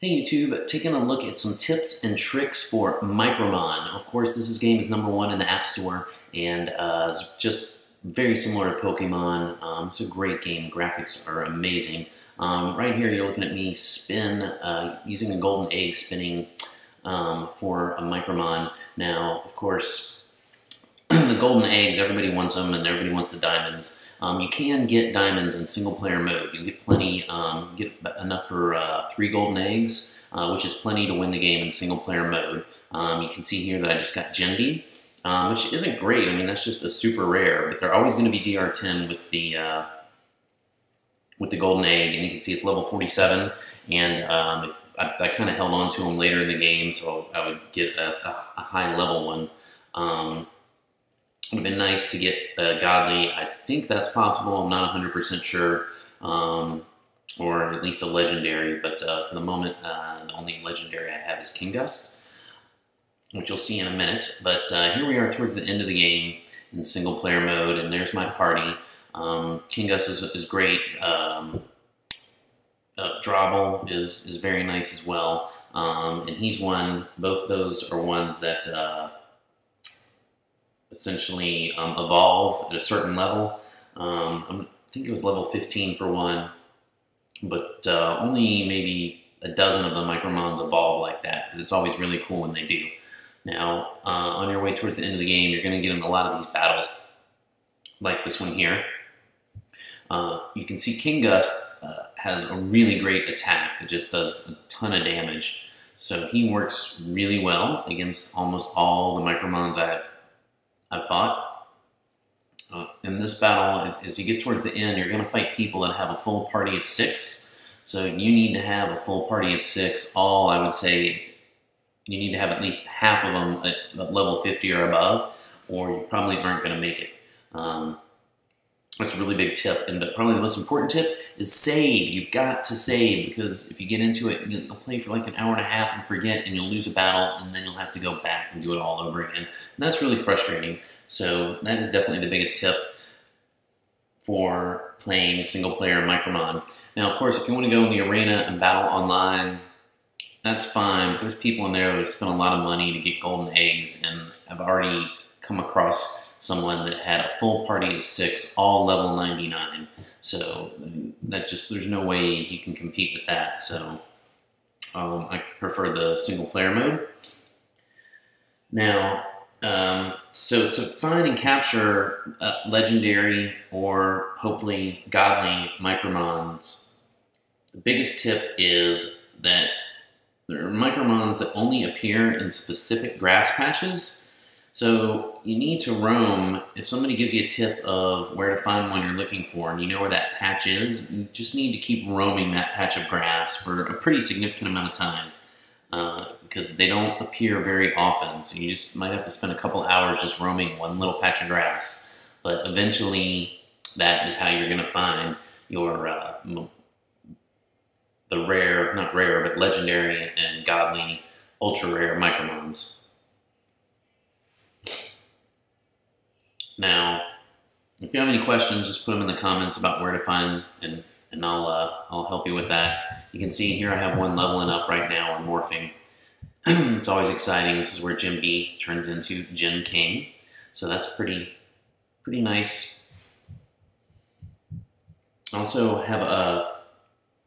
Hey YouTube, taking a look at some tips and tricks for Micromon. Of course, game is #1 in the App Store, and it's just very similar to Pokemon. It's a great game. Graphics are amazing. Right here, you're looking at me spin using a golden egg spinning for a Micromon. Now, of course, the golden eggs, everybody wants them, and everybody wants the diamonds. You can get diamonds in single-player mode. You get plenty, get enough for 3 golden eggs, which is plenty to win the game in single-player mode. You can see here that I just got Kingbi, which isn't great. I mean, that's just a super rare, but they're always going to be DR10 with the golden egg, and you can see it's level 47, and I kind of held on to them later in the game, so I would get a high-level one. It would have been nice to get Godly. I think that's possible. I'm not 100% sure. Or at least a legendary. But for the moment, the only legendary I have is Kingust, which you'll see in a minute. But here we are towards the end of the game in single-player mode, and there's my party. Kingust is great. Drarble is very nice as well. And he's one. Both those are ones that essentially evolve at a certain level. I think it was level 15 for one, but only maybe a dozen of the Micromons evolve like that. But it's always really cool when they do. Now, on your way towards the end of the game, you're going to get in a lot of these battles, like this one here. You can see Kingust has a really great attack that just does a ton of damage. So he works really well against almost all the Micromons I've fought. In this battle, as you get towards the end, you're going to fight people that have a full party of 6. So you need to have a full party of 6. I would say you need to have at least half of them at level 50 or above, or you probably aren't going to make it. That's a really big tip, and probably the most important tip is save. You've got to save, because if you get into it, you'll play for like an hour and a half and forget, and you'll lose a battle, and then you'll have to go back and do it all over again. And that's really frustrating. So that is definitely the biggest tip for playing single-player Micromon. Now, of course, if you want to go in the arena and battle online, that's fine. But there's people in there that have spent a lot of money to get golden eggs, and I've already come across someone that had a full party of 6, all level 99. So there's no way you can compete with that. So I prefer the single player mode. Now, so to find and capture legendary or hopefully godly Micromons, the biggest tip is that there are Micromons that only appear in specific grass patches. So you need to roam. If somebody gives you a tip of where to find one you're looking for, and you know where that patch is, you just need to keep roaming that patch of grass for a pretty significant amount of time, because they don't appear very often. So you just might have to spend a couple hours just roaming one little patch of grass. But eventually, that is how you're going to find your the rare, not rare, but legendary and godly, ultra rare Micromons. Now, if you have any questions, just put them in the comments about where to find, and I'll help you with that. You can see here I have one leveling up right now or morphing. It's always exciting. This is where Kingbi turns into Gen King, so that's pretty nice. I also have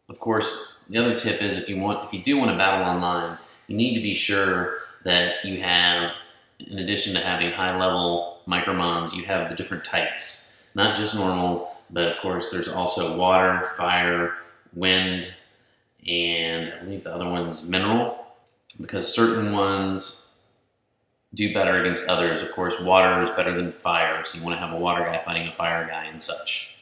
of course, the other tip is if you do want to battle online, you need to be sure that you have, in addition to having high-level Micromons, you have the different types. Not just normal, but of course there's also water, fire, wind, and I believe the other one's mineral, because certain ones do better against others. Of course, water is better than fire, so you want to have a water guy fighting a fire guy and such.